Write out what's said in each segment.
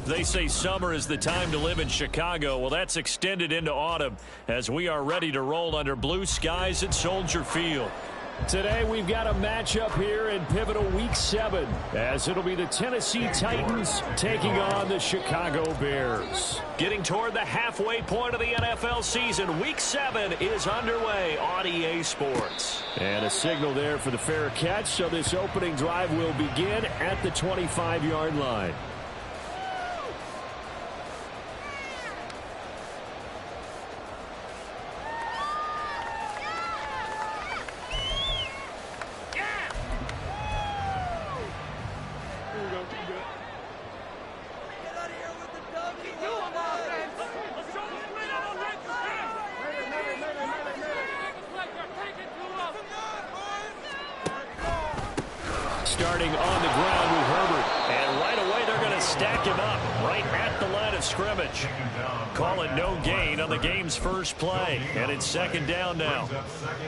They say summer is the time to live in Chicago. Well, that's extended into autumn as we are ready to roll under blue skies at Soldier Field. Today we've got a matchup here in pivotal Week 7 as it'll be the Tennessee Titans taking on the Chicago Bears. Getting toward the halfway point of the NFL season, Week 7 is underway on EA Sports. And a signal there for the fair catch, so this opening drive will begin at the 25-yard line. Starting on the ground with Herbert. And right away they're going to stack him up right at the line of scrimmage. Call it no gain on the game's first play. And it's second down now.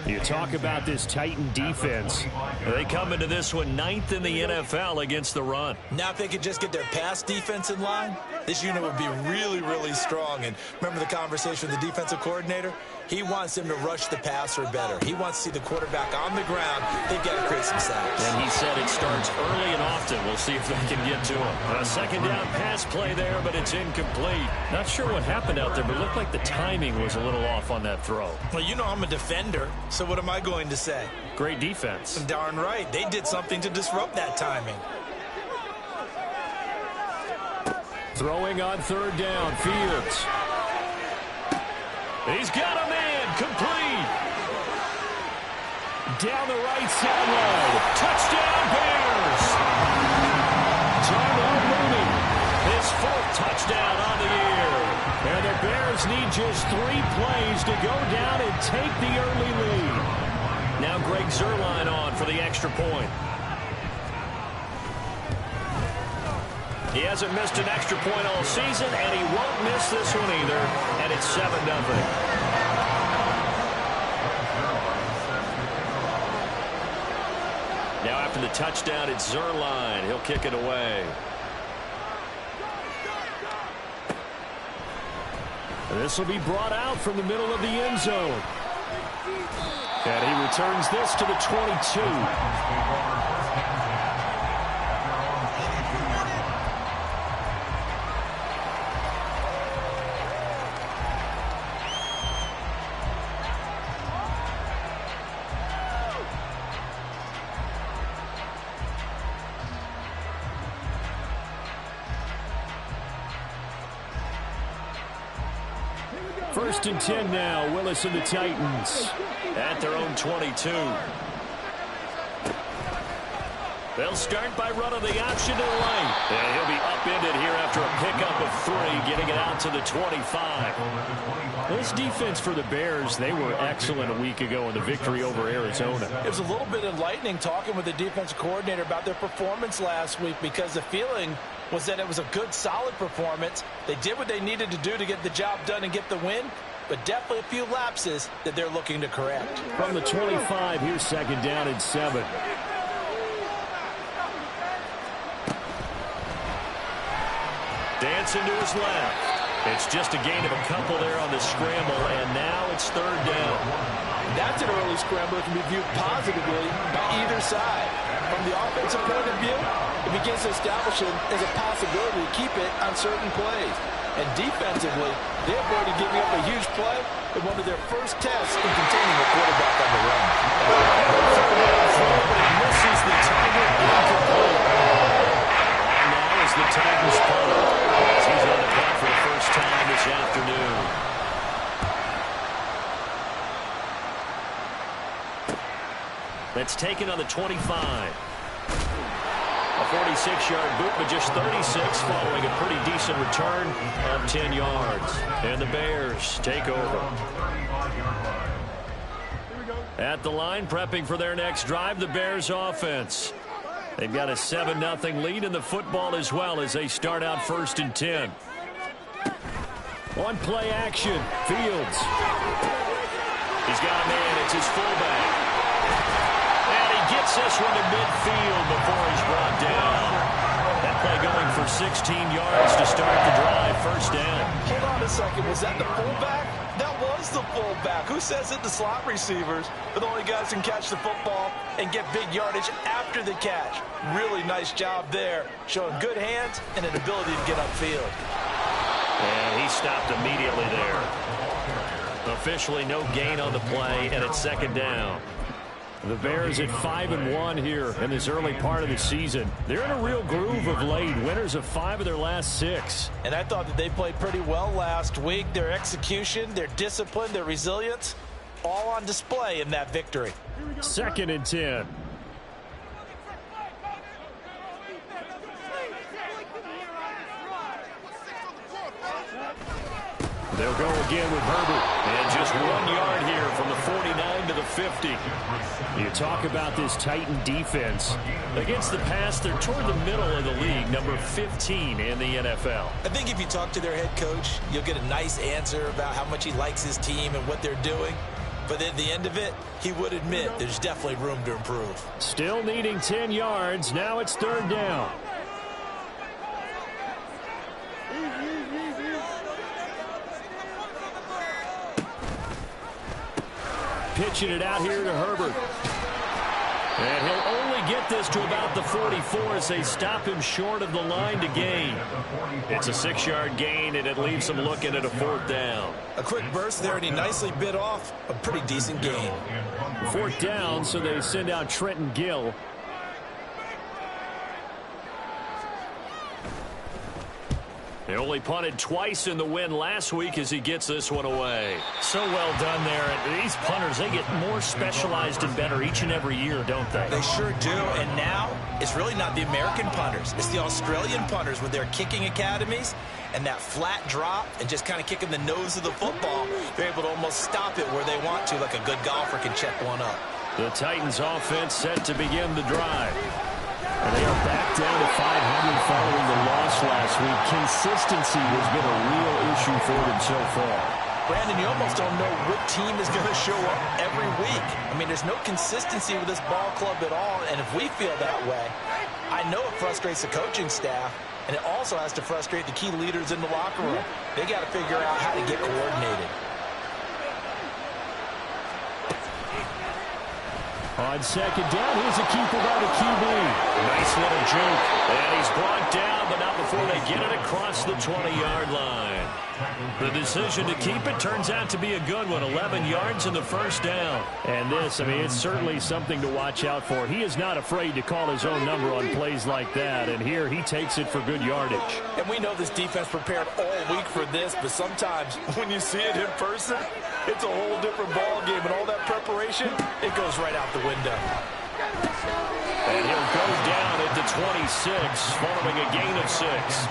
You talk about this Titan defense. They come into this one 9th in the NFL against the run. Now if they could just get their pass defense in line, this unit would be really, really strong. And remember the conversation with the defensive coordinator? He wants them to rush the passer better. He wants to see the quarterback on the ground. They've got to create some sacks. And he said it starts early and often. We'll see if they can get to him. A second down pass play there, but it's incomplete. Not sure what happened out there, but it looked like the timing was a little off on that throw. Well, you know I'm a defender, so what am I going to say? Great defense. Darn right. They did something to disrupt that timing. Throwing on third down, Fields. He's got a man, complete. Down the right sideline. Touchdown, Bears. Tyrell Mooney, his 4th touchdown on the year. And the Bears need just 3 plays to go down and take the early lead. Now Greg Zuerlein on for the extra point. He hasn't missed an extra point all season, and he won't miss this one either, and it's 7-0. Now after the touchdown, it's Zuerlein. He'll kick it away. And this will be brought out from the middle of the end zone. And he returns this to the 22. First and 10 now, Willis and the Titans at their own 22. They'll start by running the option to the right. And he'll be upended here after a pickup of 3, getting it out to the 25. This defense for the Bears, they were excellent a week ago in the victory over Arizona. It was a little bit enlightening talking with the defensive coordinator about their performance last week because the feeling was that it was a good, solid performance. They did what they needed to do to get the job done and get the win, but definitely a few lapses that they're looking to correct. From the 25, here's second down and 7. Dancing to his left. It's just a gain of a couple there on the scramble, and now it's third down. That's an early scramble that can be viewed positively by either side. From the offensive point of view, it begins to establish it as a possibility to keep it on certain plays. And defensively, they avoided giving up a huge play in one of their first tests in containing a quarterback on the run. But it misses the target incomplete. And now is the Titans punter as he's on the punt for the first time this afternoon. taken on the 25. A 46-yard boot, but just 36 following a pretty decent return of 10 yards. And the Bears take over. At the line, prepping for their next drive, the Bears offense. They've got a 7-0 lead in the football as well as they start out 1st and 10. On play action, Fields. He's got a man, it's his fullback. And he gets this one to midfield before he's brought down. That play going for 16 yards to start the drive, 1st down. Hold on a second, was that the fullback? That was the fullback. Who says it? The slot receivers are the only guys who can catch the football and get big yardage after the catch. Really nice job there, showing good hands and an ability to get upfield. And he stopped immediately there. Officially no gain on the play, and it's 2nd down. The Bears at 5-1 here in this early part of the season. They're in a real groove of late. Winners of 5 of their last 6. And I thought that they played pretty well last week. Their execution, their discipline, their resilience, all on display in that victory. 2nd and 10. They'll go again with Herbert. And just 1 yard here from the 49 to the 50. You talk about this Titan defense. Against the pass, they're toward the middle of the league, number 15 in the NFL. I think if you talk to their head coach, you'll get a nice answer about how much he likes his team and what they're doing. But at the end of it, he would admit there's definitely room to improve. Still needing 10 yards. Now it's 3rd down. Pitching it out here to Herbert. And he'll only get this to about the 44 as they stop him short of the line to gain. It's a 6-yard gain, and it leaves him looking at a 4th down. A quick burst there, and he nicely bit off a pretty decent gain. 4th down, so they send out Trenton Gill. They only punted twice in the win last week as he gets this one away. So well done there. And these punters, they get more specialized and better each and every year, don't they? They sure do. And now it's really not the American punters. It's the Australian punters with their kicking academies and that flat drop and just kind of kicking the nose of the football. They're able to almost stop it where they want to, like a good golfer can check one up. The Titans offense set to begin the drive. And they are back down to 500 following the loss last week. Consistency has been a real issue for them so far. Brandon, you almost don't know what team is going to show up every week. I mean, there's no consistency with this ball club at all, and if we feel that way, I know it frustrates the coaching staff, and it also has to frustrate the key leaders in the locker room. They got to figure out how to get coordinated. On 2nd down, here's a keeper by the QB. Nice little juke. And he's brought down, but not before they get it across the 20-yard line. The decision to keep it turns out to be a good one. 11 yards in the 1st down. And this, I mean, it's certainly something to watch out for. He is not afraid to call his own number on plays like that. And here he takes it for good yardage. And we know this defense prepared all week for this, but sometimes when you see it in person, it's a whole different ball game. And all that preparation, it goes right out the window. And he'll go down at the 26, following a gain of 6.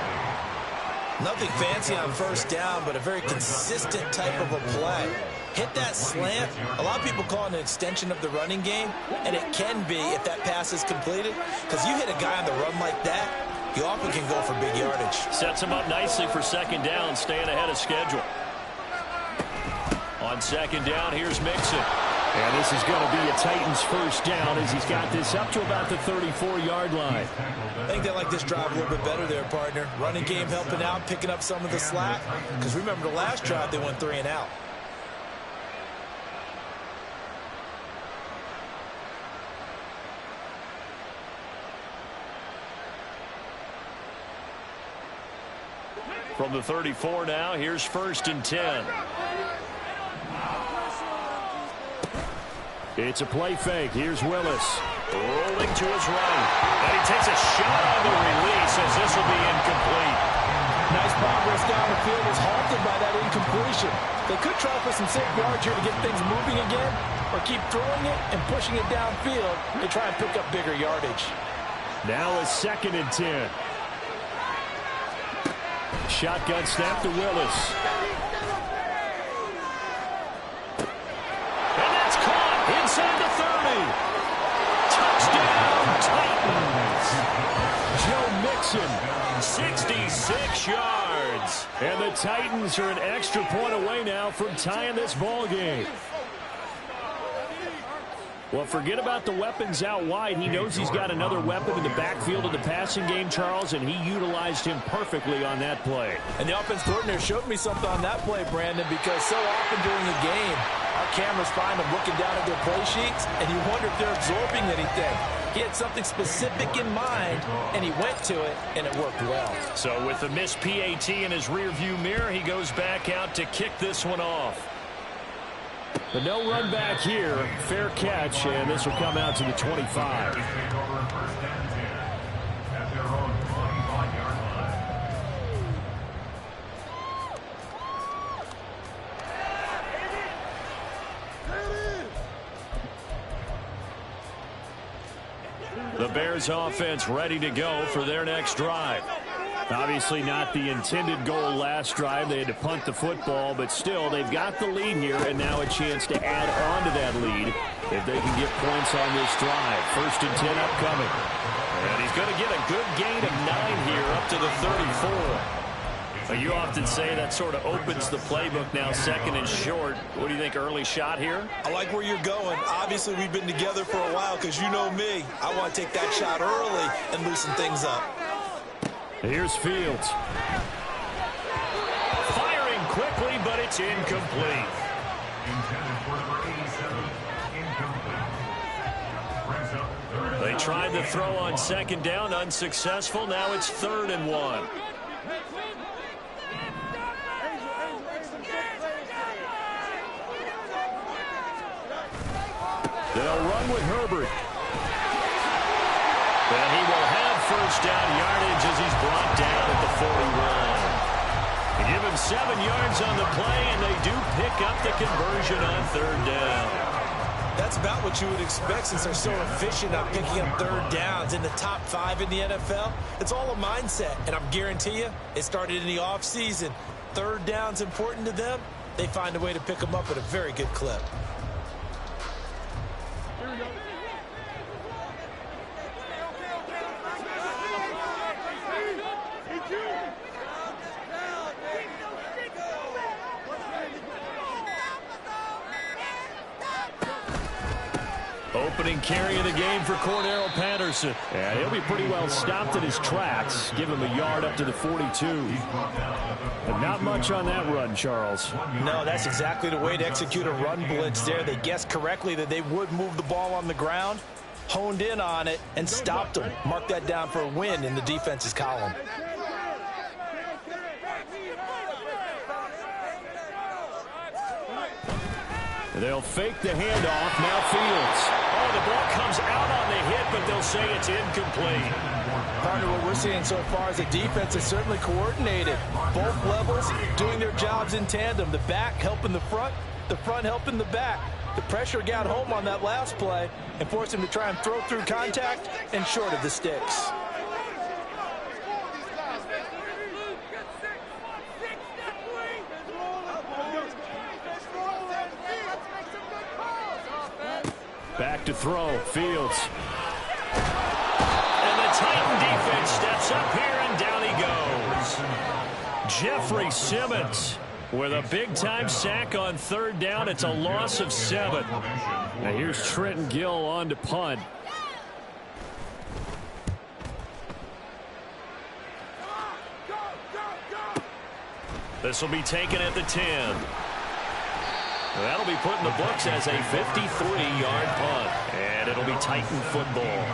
Nothing fancy on 1st down, but a very consistent type of a play. Hit that slant. A lot of people call it an extension of the running game, and it can be if that pass is completed, because you hit a guy on the run like that, you often can go for big yardage. Sets him up nicely for 2nd down, staying ahead of schedule. On 2nd down, here's Mixon. And this is going to be a Titans 1st down as he's got this up to about the 34-yard line. I think they like this drive a little bit better there, partner. Running game helping out, picking up some of the slack. Because remember the last drive, they went 3 and out. From the 34 now, here's 1st and 10. It's a play fake. Here's Willis. Rolling to his right. And he takes a shot on the release as this will be incomplete. Nice progress down the field is halted by that incompletion. They could try for some safe yards here to get things moving again, or keep throwing it and pushing it downfield to try and pick up bigger yardage. Now a 2nd and 10. Shotgun snap to Willis. And that's caught inside the 30. Touchdown, Titans. Joe Mixon, 66 yards. And the Titans are an extra point away now from tying this ball game. Well, forget about the weapons out wide. He knows he's got another weapon in the backfield of the passing game, Charles, and he utilized him perfectly on that play. And the offense coordinator showed me something on that play, Brandon, because so often during the game, our cameras find them looking down at their play sheets, and you wonder if they're absorbing anything. He had something specific in mind, and he went to it, and it worked well. So with the missed PAT in his rearview mirror, he goes back out to kick this one off. But no run back here. Fair catch, and this will come out to the 25. The Bears offense ready to go for their next drive. Obviously not the intended goal last drive. They had to punt the football, but still they've got the lead here, and now a chance to add on to that lead if they can get points on this drive. 1st and 10 upcoming. And he's going to get a good gain of 9 here up to the 34. You often say that sort of opens the playbook now, 2nd and short. What do you think, early shot here? I like where you're going. Obviously, we've been together for a while because you know me. I want to take that shot early and loosen things up. Here's Fields. Firing quickly, but it's incomplete. They tried to throw on 2nd down, unsuccessful. Now it's 3rd and 1. They'll run with Herbert. And he will have 1st down yardage as he's brought down at the 41. They give him 7 yards on the play, and they do pick up the conversion on 3rd down. That's about what you would expect since they're so efficient on picking up 3rd downs in the top 5 in the NFL. It's all a mindset, and I guarantee you it started in the offseason. 3rd down's important to them. They find a way to pick them up at a very good clip. Opening carry of the game for Cordero Patterson. And he'll be pretty well stopped in his tracks. Give him a yard up to the 42. And not much on that run, Charles. No, that's exactly the way to execute a run blitz there. They guessed correctly that they would move the ball on the ground, honed in on it, and stopped them. Mark that down for a win in the defense's column. They'll fake the handoff. Now Fields. Oh, the ball comes out on the hit, but they'll say it's incomplete. Partner, what we're seeing so far is the defense is certainly coordinated. Both levels doing their jobs in tandem. The back helping the front helping the back. The pressure got home on that last play and forced him to try and throw through contact and short of the sticks. Back to throw. Fields. And the Titan defense steps up here, and down he goes. Jeffrey Simmons with a big-time sack on 3rd down. It's a loss of 7. Now here's Trenton Gill on to punt. This will be taken at the 10. That'll be put in the books as a 53-yard punt. And it'll be Titan football.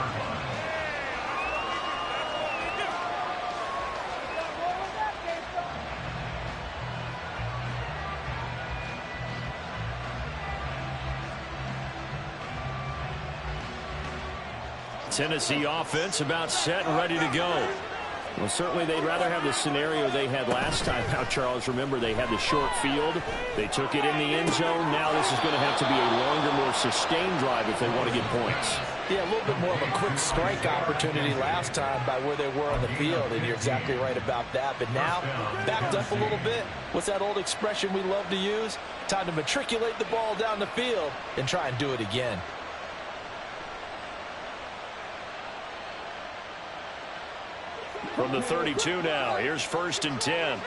Tennessee offense about set and ready to go. Well, certainly they'd rather have the scenario they had last time out, Charles. Remember, they had the short field. They took it in the end zone. Now this is going to have to be a longer, more sustained drive if they want to get points. Yeah, a little bit more of a quick strike opportunity last time by where they were on the field, and you're exactly right about that. But now, backed up a little bit. What's that old expression we love to use? Time to matriculate the ball down the field and try and do it again. From the 32 now, here's 1st and 10.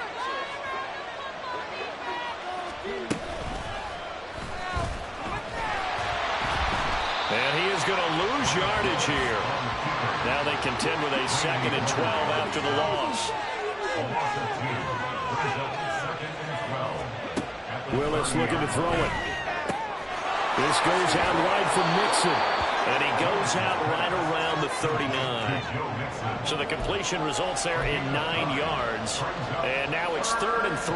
And he is going to lose yardage here. Now they contend with a 2nd and 12 after the loss. Willis looking to throw it. This goes out wide for Mixon. And he goes out right around the 39. So the completion results there in 9 yards. And now it's 3rd and 3.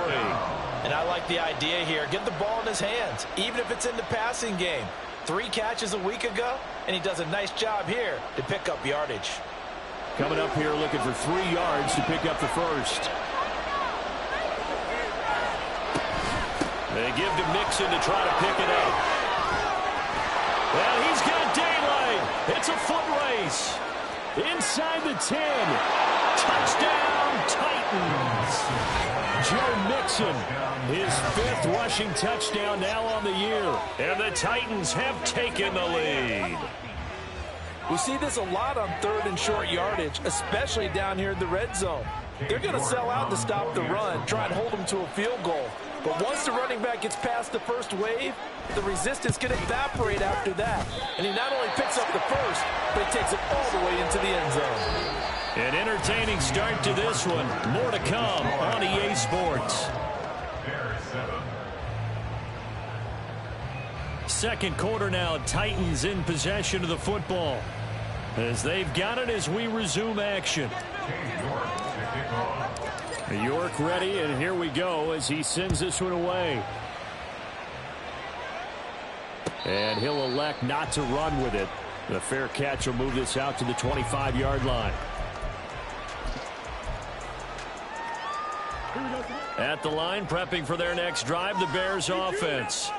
And I like the idea here. Get the ball in his hands, even if it's in the passing game. 3 catches a week ago, and he does a nice job here to pick up yardage. Coming up here looking for 3 yards to pick up the first. They give to Mixon to try to pick it up. Well, he's got daylight. It's a foot race. Inside the 10. Touchdown, Titans. Joe Mixon, his 5th rushing touchdown now on the year. And the Titans have taken the lead. We see this a lot on 3rd and short yardage, especially down here in the red zone. They're going to sell out to stop the run, try and hold them to a field goal. But once the running back gets past the first wave, the resistance can evaporate after that. And he not only picks up the first, but he takes it all the way into the end zone. An entertaining start to this one. More to come on EA Sports. 2nd quarter now, Titans in possession of the football. As they've got it as we resume action. York ready, and here we go as he sends this one away. And he'll elect not to run with it. The fair catch will move this out to the 25-yard line. At the line, prepping for their next drive, the Bears offense.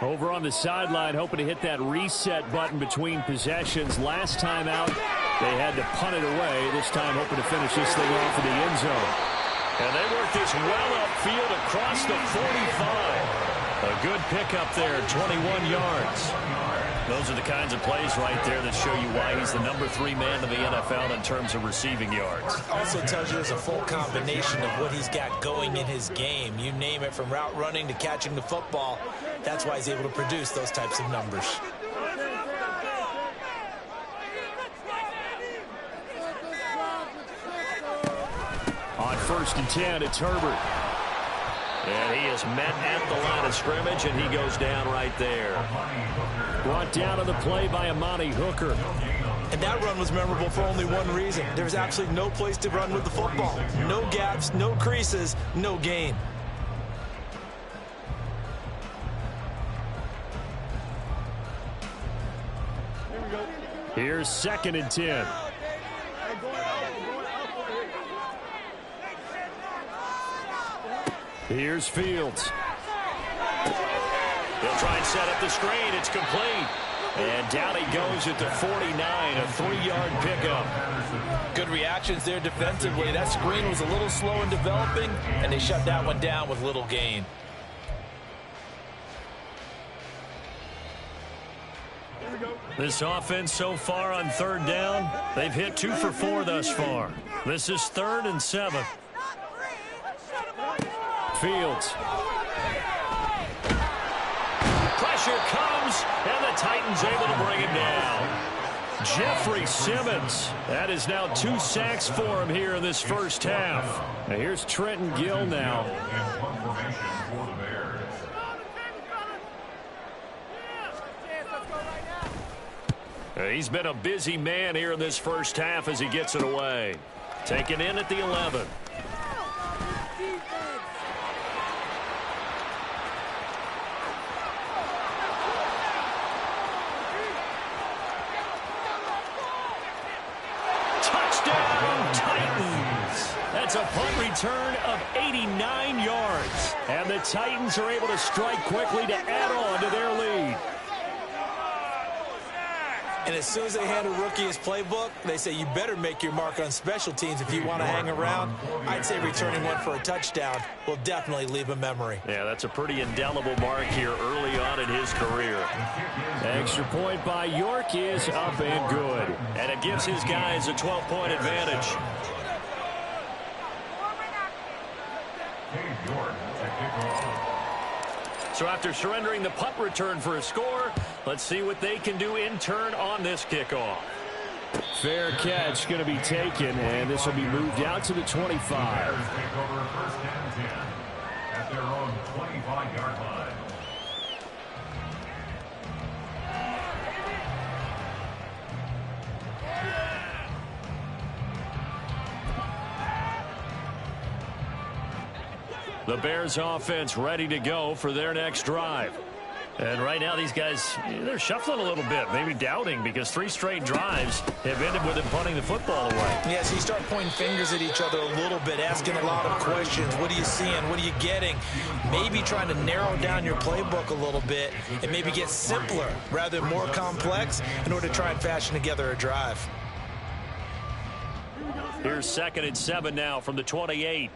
Over on the sideline, hoping to hit that reset button between possessions. Last time out, they had to punt it away. This time, hoping to finish this thing off in the end zone. And they work this well upfield across the 45. A good pickup there, 21 yards. Those are the kinds of plays right there that show you why he's the number 3 man in the NFL in terms of receiving yards. Also tells you there's a full combination of what he's got going in his game. You name it, from route running to catching the football. That's why he's able to produce those types of numbers. On 1st and 10, it's Herbert. And he is met at the line of scrimmage, and he goes down right there. Brought down on the play by Amani Hooker. And that run was memorable for only one reason. There was absolutely no place to run with the football. No gaps, no creases, no gain. Here's 2nd and 10. Here's Fields. He'll try and set up the screen. It's complete. And down he goes at the 49, a 3-yard pickup. Good reactions there defensively. That screen was a little slow in developing, and they shut that one down with little gain. This offense so far on 3rd down, they've hit 2 for 4 thus far. This is 3rd and 7. Fields. Pressure comes, and the Titans able to bring him down. Jeffrey Simmons. That is now 2 sacks for him here in this first half. Now here's Trenton Gill now. He's been a busy man here in this first half as he gets it away. Taken in at the 11. Touchdown, Titans. It's a punt return of 89 yards. And the Titans are able to strike quickly to add on to their lead. And as soon as they hand a rookie his playbook, they say you better make your mark on special teams if you want to hang around. I'd say returning one for a touchdown will definitely leave a memory. Yeah, that's a pretty indelible mark here early on in his career. Extra point by York is up and good. And it gives his guys a 12-point advantage. So after surrendering the punt return for a score, let's see what they can do in turn on this kickoff. Fair catch going to be taken, and this will be moved out to the 25. Take over first and 10 at their own 25-yard line. The Bears offense ready to go for their next drive. And right now these guys, they're shuffling a little bit, maybe doubting, because 3 straight drives have ended with them punting the football away. Yeah, so you start pointing fingers at each other a little bit, asking a lot of questions. What are you seeing? What are you getting? Maybe trying to narrow down your playbook a little bit and maybe get simpler rather than more complex in order to try and fashion together a drive. Here's 2nd and 7 now from the 28.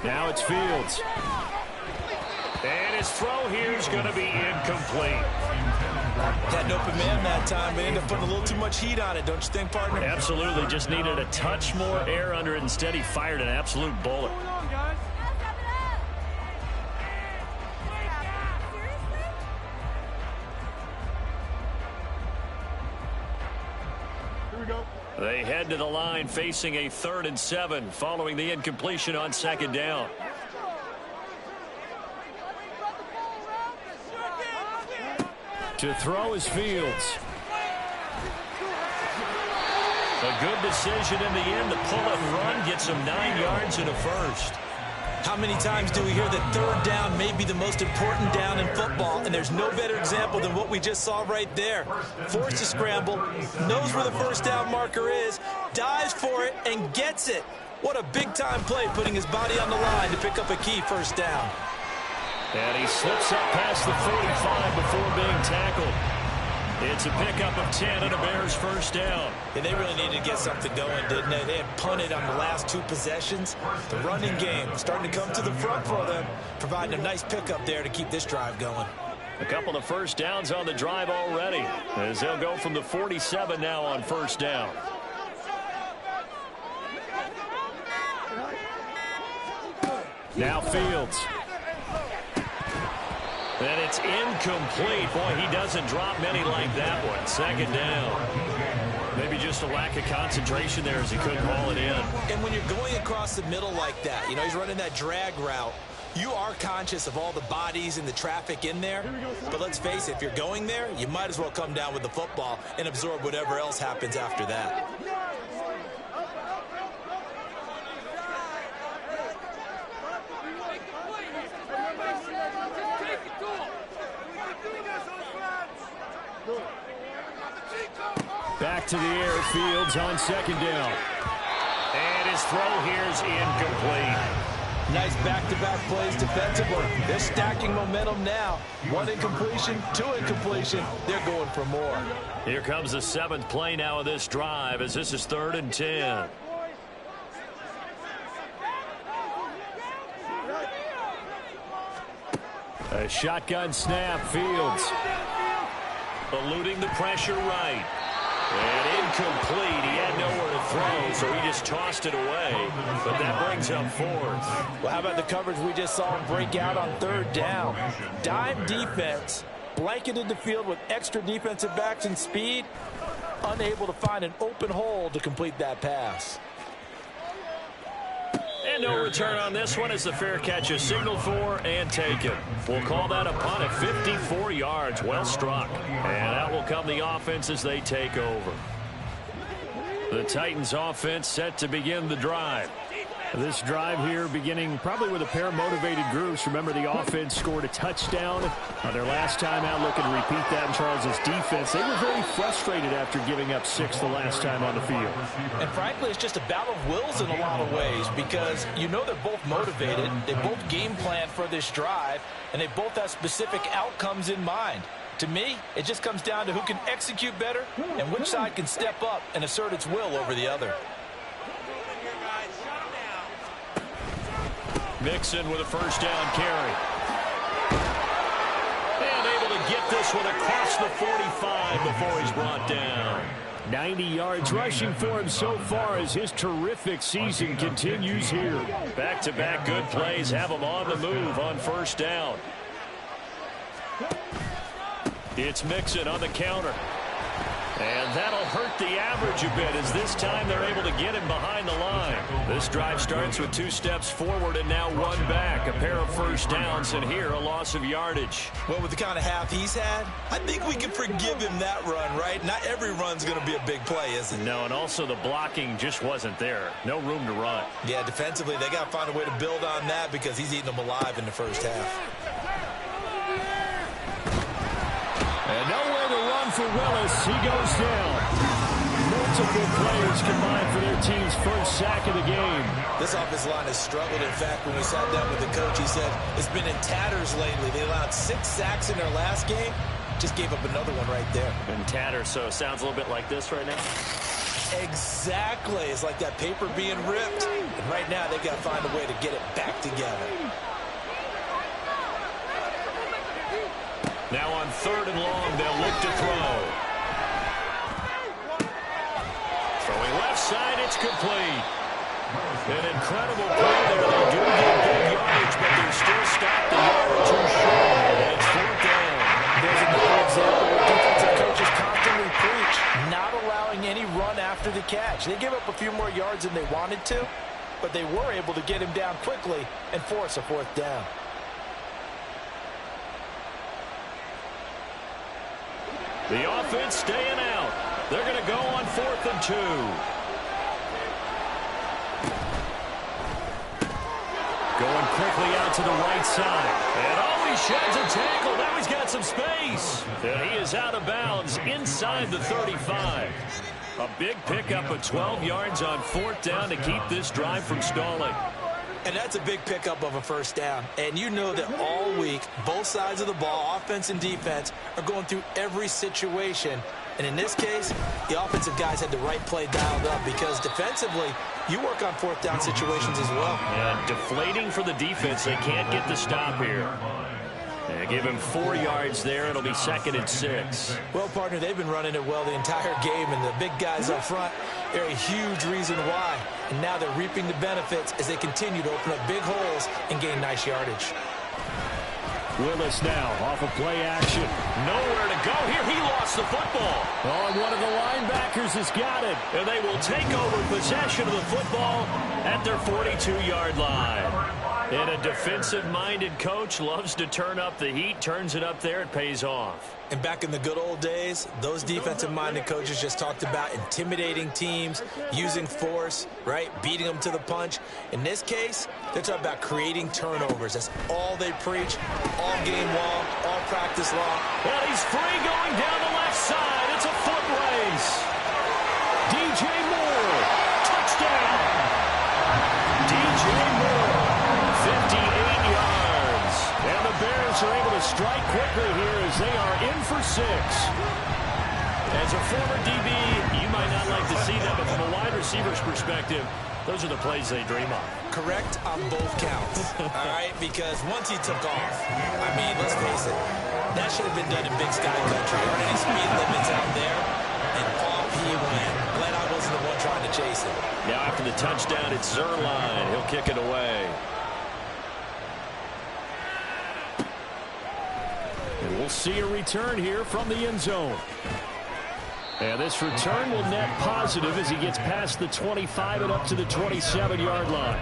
Now it's Fields. And his throw here is going to be incomplete. Had an open man that time, but ended up putting a little too much heat on it, don't you think, partner? Absolutely. Just needed a touch more air under it. Instead, he fired an absolute bullet. They head to the line facing a 3rd and 7 following the incompletion on 2nd down. To throw is Fields. A good decision in the end to pull and run, get some 9 yards and a first. How many times do we hear that 3rd down may be the most important down in football, and there's no better example than what we just saw right there. Forced to scramble, knows where the 1st down marker is, dives for it, and gets it. What a big-time play, putting his body on the line to pick up a key 1st down. And he slips up past the 45 before being tackled. It's a pickup of 10 and a Bears 1st down. And they really needed to get something going, didn't they? They had punted on the last 2 possessions. The running game starting to come to the front for them, providing a nice pickup there to keep this drive going. A couple of 1st downs on the drive already, as they'll go from the 47 now on 1st down. Now Fields. And it's incomplete. Boy, he doesn't drop many like that one. 2nd down. Maybe just a lack of concentration there as he couldn't haul it in. And when you're going across the middle like that, you know, he's running that drag route, you are conscious of all the bodies and the traffic in there. But let's face it, if you're going there, you might as well come down with the football and absorb whatever else happens after that. Back to the air, Fields on 2nd down. And his throw here is incomplete. Nice back-to-back plays defensively. They're stacking momentum now. 1 incompletion, 2 incompletion. They're going for more. Here comes the 7th play now of this drive, as this is 3rd and 10. A shotgun snap, Fields. Eluding the pressure right. And incomplete. He had nowhere to throw, so he just tossed it away. But that brings up 4th. Well, how about the coverage we just saw him break out on 3rd down? Dime defense, blanketed the field with extra defensive backs and speed, unable to find an open hole to complete that pass. And no return on this one as the fair catch is signaled for and taken. We'll call that a punt at 54 yards. Well struck. And out will come the offense as they take over. The Titans offense set to begin the drive. This drive here beginning probably with a pair of motivated groups. Remember, the offense scored a touchdown on their last time out. Looking to repeat that in Charles' defense. They were very frustrated after giving up 6 the last time on the field. And frankly, it's just a battle of wills in a lot of ways because you know they're both motivated. They both game plan for this drive, and they both have specific outcomes in mind. To me, it just comes down to who can execute better and which side can step up and assert its will over the other. Mixon with a first down carry. And able to get this one across the 45 before he's brought down. 90 yards rushing for him so far as his terrific season continues here. Back-to-back good plays have him on the move on first down. It's Mixon on the counter. And that'll hurt the average a bit as this time they're able to get him behind the line. This drive starts with 2 steps forward and now 1 back. A pair of first downs, and here a loss of yardage. Well, with the kind of half he's had, I think we can forgive him that run, right? Not every run's going to be a big play, is it? No, and also the blocking just wasn't there. No room to run. Yeah, defensively, they got to find a way to build on that because he's eating them alive in the first half. And nowhere to run for Willis. He goes down. Multiple players combined for their team's first sack of the game. This offensive line has struggled. In fact, when we sat down with the coach, he said it's been in tatters lately. They allowed 6 sacks in their last game. Just gave up another one right there. In tatters, so it sounds a little bit like this right now. Exactly. It's like that paper being ripped. And right now, they've got to find a way to get it back together. Now on 3rd and long, they'll look to throw. Throwing left side, it's complete. An incredible play there. They do get big yardage, but they're still stopped a yard or 2 short. And it's 4th down. There's another example where defensive coaches constantly preach, not allowing any run after the catch. They give up a few more yards than they wanted to, but they were able to get him down quickly and force a 4th down. The offense staying out. They're going to go on 4th and 2. Going quickly out to the right side. And oh, he sheds a tackle. Now he's got some space. And he is out of bounds inside the 35. A big pickup of 12 yards on 4th down to keep this drive from stalling. And that's a big pickup of a first down. And you know that all week, both sides of the ball, offense and defense, are going through every situation. And in this case, the offensive guys had the right play dialed up because defensively, you work on 4th down situations as well. And deflating for the defense. They can't get the stop here. They give him 4 yards there. It'll be 2nd and 6. Well, partner, they've been running it well the entire game, and the big guys up front, they're a huge reason why. And now they're reaping the benefits as they continue to open up big holes and gain nice yardage. Willis now off of play action. Nowhere to go here. He lost the football. Oh, and one of the linebackers has got it. And they will take over possession of the football at their 42-yard line. And a defensive-minded coach loves to turn up the heat, turns it up there, it pays off. And back in the good old days, those defensive-minded coaches just talked about intimidating teams, using force, right, beating them to the punch. In this case, they're talking about creating turnovers. That's all they preach, all game long, all practice long. Well, he's free going down the left side. It's a foot race. DJ Moore, touchdown. DJ Moore, 58 yards. And the Bears are able to strike quickly here as they are in for 6. As a former DB, you might not like to see that, but from a wide receiver's perspective, those are the plays they dream of. Correct on both counts, all right? Because once he took off, I mean, let's face it, that should have been done in Big Sky Country. There aren't any speed limits out there, and off he went. Glad I wasn't the one trying to chase him. Now after the touchdown, it's Zerline. He'll kick it away. And we'll see a return here from the end zone. And this return will net positive as he gets past the 25 and up to the 27-yard line.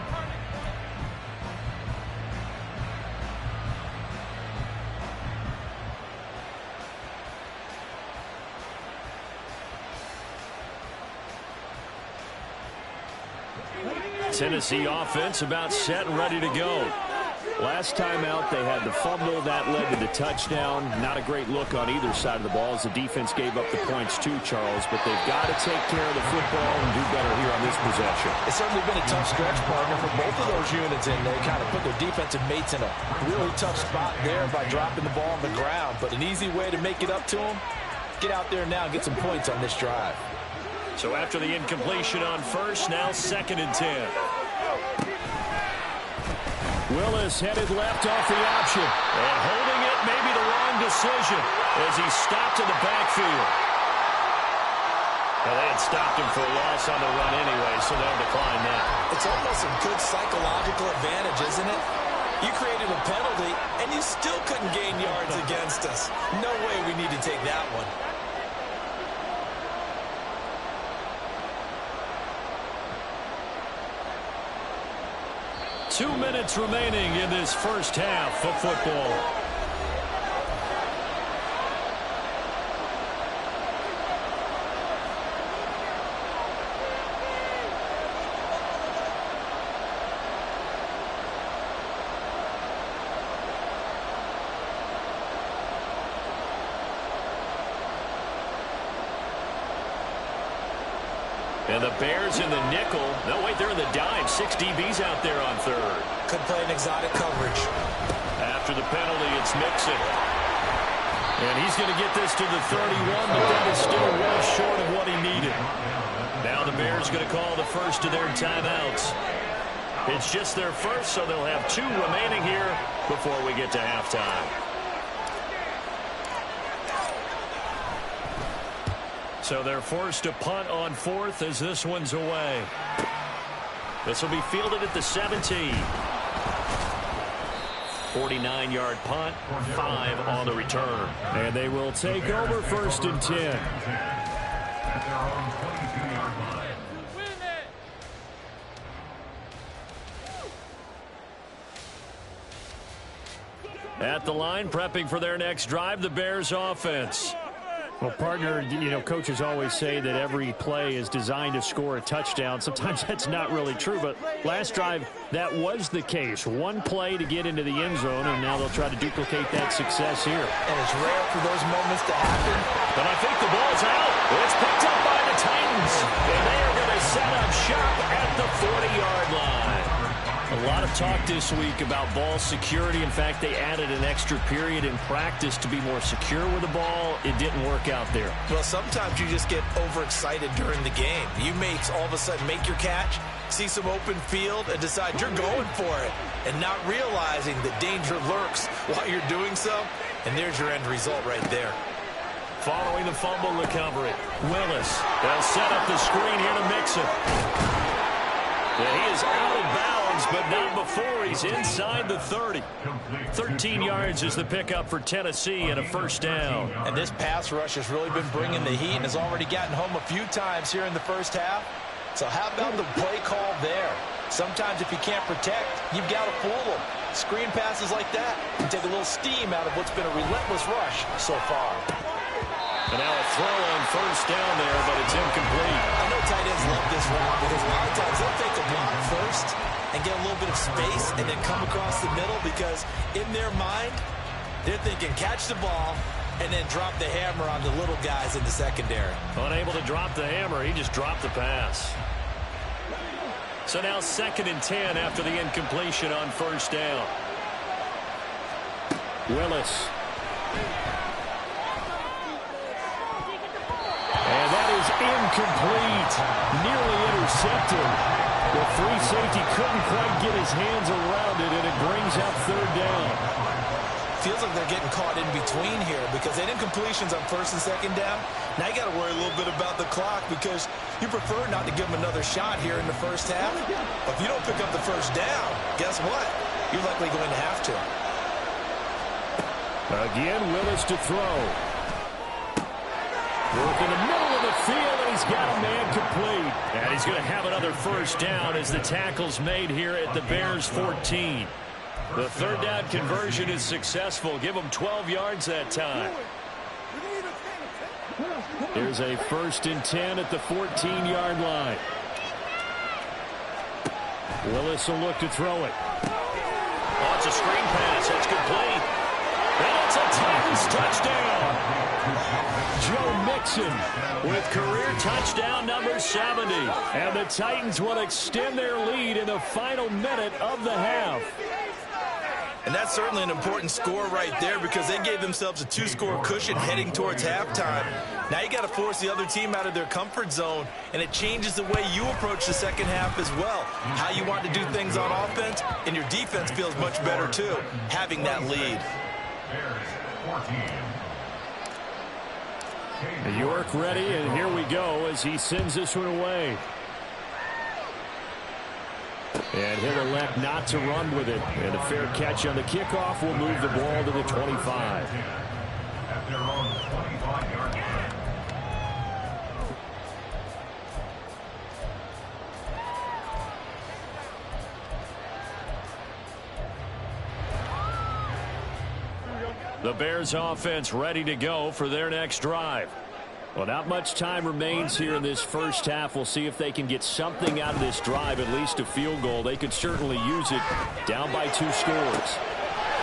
Tennessee offense about set and ready to go. Last time out, they had the fumble that led to the touchdown. Not a great look on either side of the ball as the defense gave up the points too, Charles. But they've got to take care of the football and do better here on this possession. It's certainly been a tough stretch, partner, for both of those units in there. Kind of put their defensive mates in a really tough spot there by dropping the ball on the ground. But an easy way to make it up to them, get out there now and get some points on this drive. So after the incompletion on first, now 2nd and 10. Willis headed left off the option. And holding it may be the wrong decision as he stopped in the backfield. Well, they had stopped him for a loss on the run anyway, so they'll decline that. It's almost a good psychological advantage, isn't it? You created a penalty, and you still couldn't gain yards against us. No way we need to take that one. 2 minutes remaining in this first half of football. And the Bears in the nickel. No, wait, they're in the dime. 6 DBs out there on third. Could play an exotic coverage. After the penalty, it's Mixon. And he's going to get this to the 31, but that is still well short of what he needed. Now the Bears going to call the first of their timeouts. It's just their first, so they'll have 2 remaining here before we get to halftime. So they're forced to punt on 4th as this one's away. This will be fielded at the 17. 49-yard punt, 5 on the return. And they will take over 1st and 10. At their own 22-yard line. At the line, prepping for their next drive, the Bears offense. Well, partner, you know, coaches always say that every play is designed to score a touchdown. Sometimes that's not really true, but last drive, that was the case. One play to get into the end zone, and now they'll try to duplicate that success here. And it's rare for those moments to happen. But I think the ball's out. It's picked up by the Titans, and they are going to set up shop at the 40-yard line. A lot of talk this week about ball security. In fact, they added an extra period in practice to be more secure with the ball. It didn't work out there. Well, sometimes you just get overexcited during the game. You may all of a sudden make your catch, see some open field, and decide you're going for it, and not realizing that danger lurks while you're doing so. And there's your end result right there. Following the fumble recovery, Willis. They'll set up the screen here to Mixon. And he is out of bounds, but not before he's inside the 30. 13 yards is the pickup for Tennessee and a first down. And this pass rush has really been bringing the heat and has already gotten home a few times here in the first half. So how about the play call there? Sometimes if you can't protect, you've got to fool them. Screen passes like that can take a little steam out of what's been a relentless rush so far. And now a throw on first down there, but it's incomplete. I know tight ends love this route because a lot of times they'll take the block first and get a little bit of space and then come across the middle because in their mind, they're thinking catch the ball and then drop the hammer on the little guys in the secondary. Unable to drop the hammer, he just dropped the pass. So now 2nd and 10 after the incompletion on first down. Willis. And that is incomplete. Nearly intercepted. The free safety couldn't quite get his hands around it, and it brings up 3rd down. Feels like they're getting caught in between here because they did incompletions on 1st and 2nd down. Now you got to worry a little bit about the clock because you prefer not to give them another shot here in the first half. But if you don't pick up the first down, guess what? You're likely going to have to. Again, Willis to throw. Work in the middle of the field, and he's got a man complete. And he's going to have another first down as the tackle's made here at the Bears 14. The 3rd down conversion is successful. Give them 12 yards that time. Here's a 1st and 10 at the 14-yard line. Willis will look to throw it. Oh, it's a screen pass. That's complete. And it's a Titans touchdown. Joe Mixon with career touchdown number 70. And the Titans will extend their lead in the final minute of the half. And that's certainly an important score right there because they gave themselves a 2-score cushion heading towards halftime. Now you got to force the other team out of their comfort zone, and it changes the way you approach the second half as well. How you want to do things on offense, and your defense feels much better too, having that lead. York ready, and here we go as he sends this one away. And he'll elect not to run with it. And a fair catch on the kickoff will move the ball to the 25. At their own 25-yard line. The Bears offense ready to go for their next drive. Well, not much time remains here in this first half. We'll see if they can get something out of this drive, at least a field goal. They could certainly use it down by 2 scores.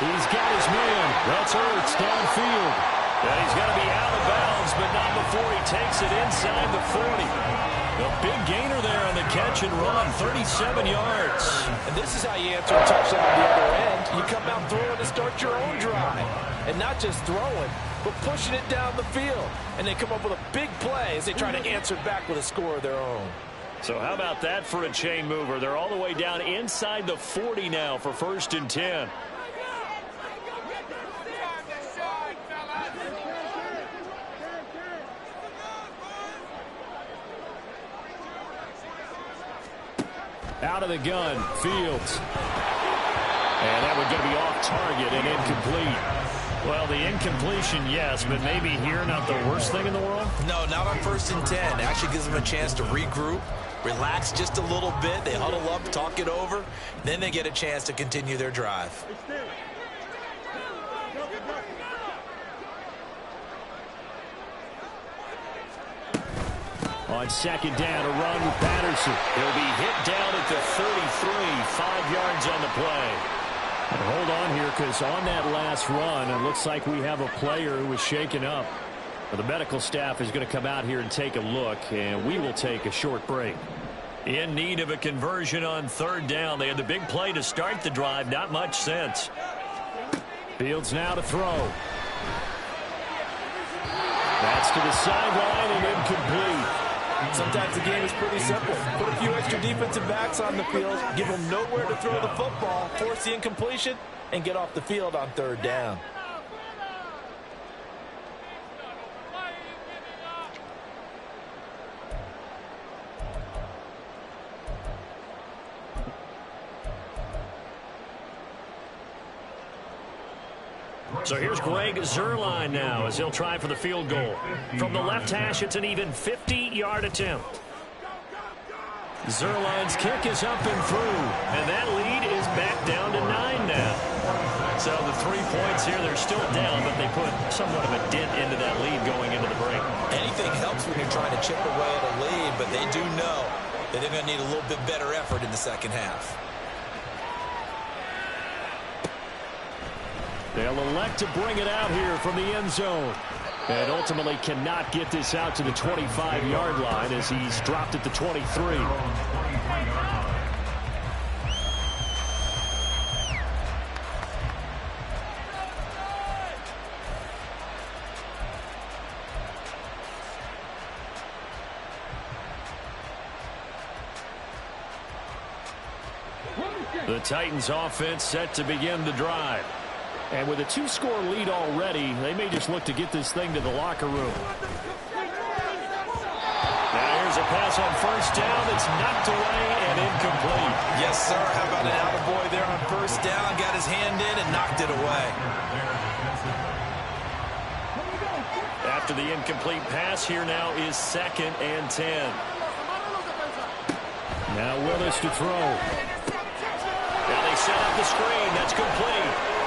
He's got his man. That's Ertz downfield. Yeah, he's got to be out of bounds, but not before he takes it inside the 40. A big gainer there on the catch and run, 37 yards. And this is how you answer a touchdown on the other end. You come out throwing to start your own drive. And not just throwing, but pushing it down the field. And they come up with a big play as they try to answer back with a score of their own. So how about that for a chain mover? They're all the way down inside the 40 now for 1st and 10. Out of the gun, Fields. And that would be off target and incomplete. Well, the incompletion, yes, but maybe here not the worst thing in the world? No, not on 1st and 10. It actually gives them a chance to regroup, relax just a little bit. They huddle up, talk it over. Then they get a chance to continue their drive. On 2nd down, a run with Patterson. He'll be hit down at the 33, 5 yards on the play. And hold on here, because on that last run, it looks like we have a player who was shaken up. The medical staff is going to come out here and take a look, and we will take a short break. In need of a conversion on 3rd down. They had the big play to start the drive. Not much sense. Fields now to throw. That's to the sideline and incomplete. Sometimes the game is pretty simple. Put a few extra defensive backs on the field, give them nowhere to throw the football, force the incompletion, and get off the field on 3rd down. So here's Greg Zuerlein now as he'll try for the field goal. From the left hash, it's an even 50-yard attempt. Zuerlein's kick is up and through, and that lead is back down to 9 now. So the 3 points here, they're still down, but they put somewhat of a dent into that lead going into the break. Anything helps when you're trying to chip away at a lead, but they do know that they're going to need a little bit better effort in the second half. They'll elect to bring it out here from the end zone. And ultimately cannot get this out to the 25-yard line as he's dropped at the 23. The Titans offense set to begin the drive. And with a 2-score lead already, they may just look to get this thing to the locker room. Now here's a pass on 1st down that's knocked away and incomplete. Yes, sir. How about an attaboy there on 1st down? Got his hand in and knocked it away. After the incomplete pass, here now is 2nd and 10. Now Willis to throw. Now they set up the screen. That's complete.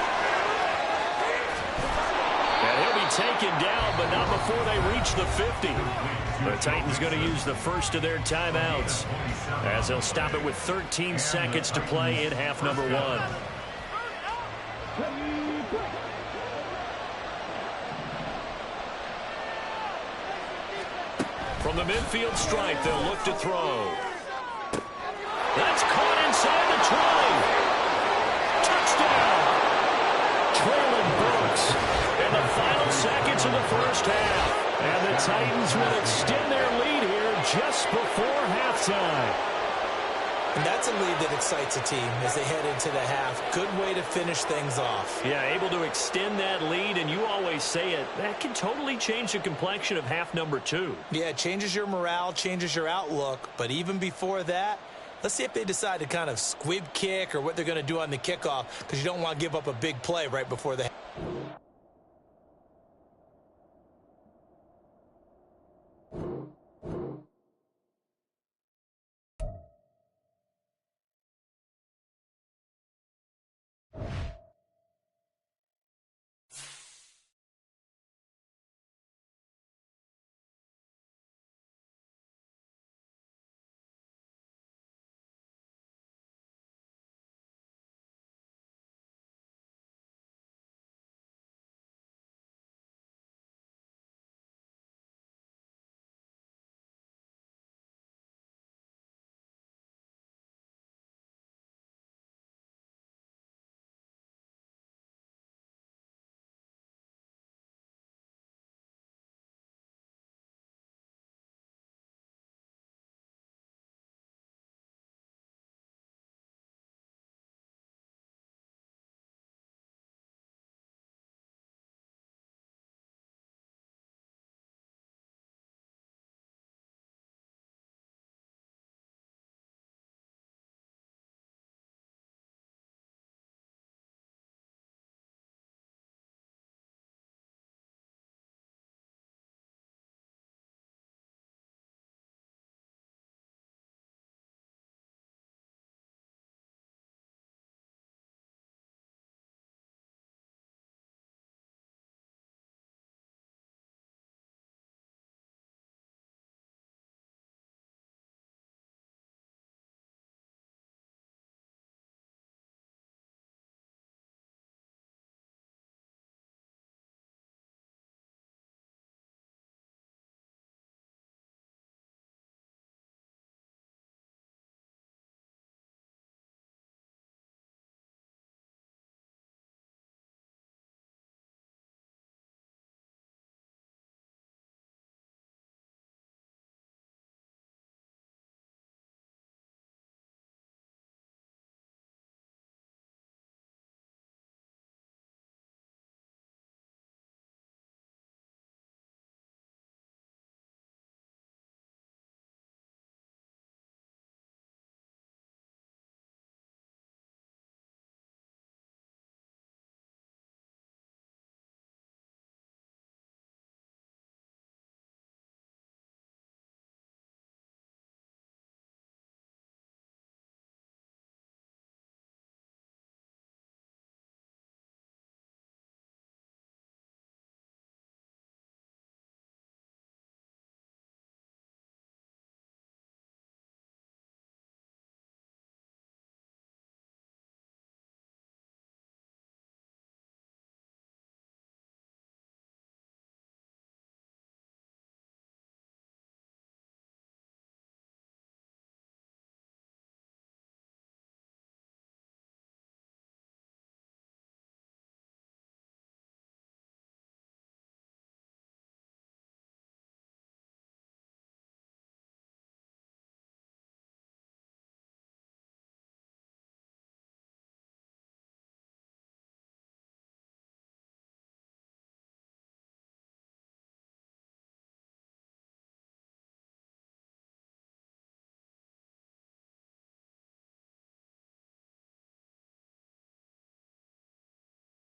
And he'll be taken down, but not before they reach the 50. The Titans going to use the first of their timeouts as they'll stop it with 13 seconds to play in half number 1. From the midfield stripe, they'll look to throw. That's caught inside the 20. Touchdown! Traylon Burks in the final seconds of the first half. And the Titans will extend their lead here just before halftime. And that's a lead that excites a team as they head into the half. Good way to finish things off. Yeah, able to extend that lead, and you always say it, that can totally change the complexion of half number 2. Yeah, it changes your morale, changes your outlook. But even before that, let's see if they decide to kind of squib kick or what they're going to do on the kickoff, because you don't want to give up a big play right before the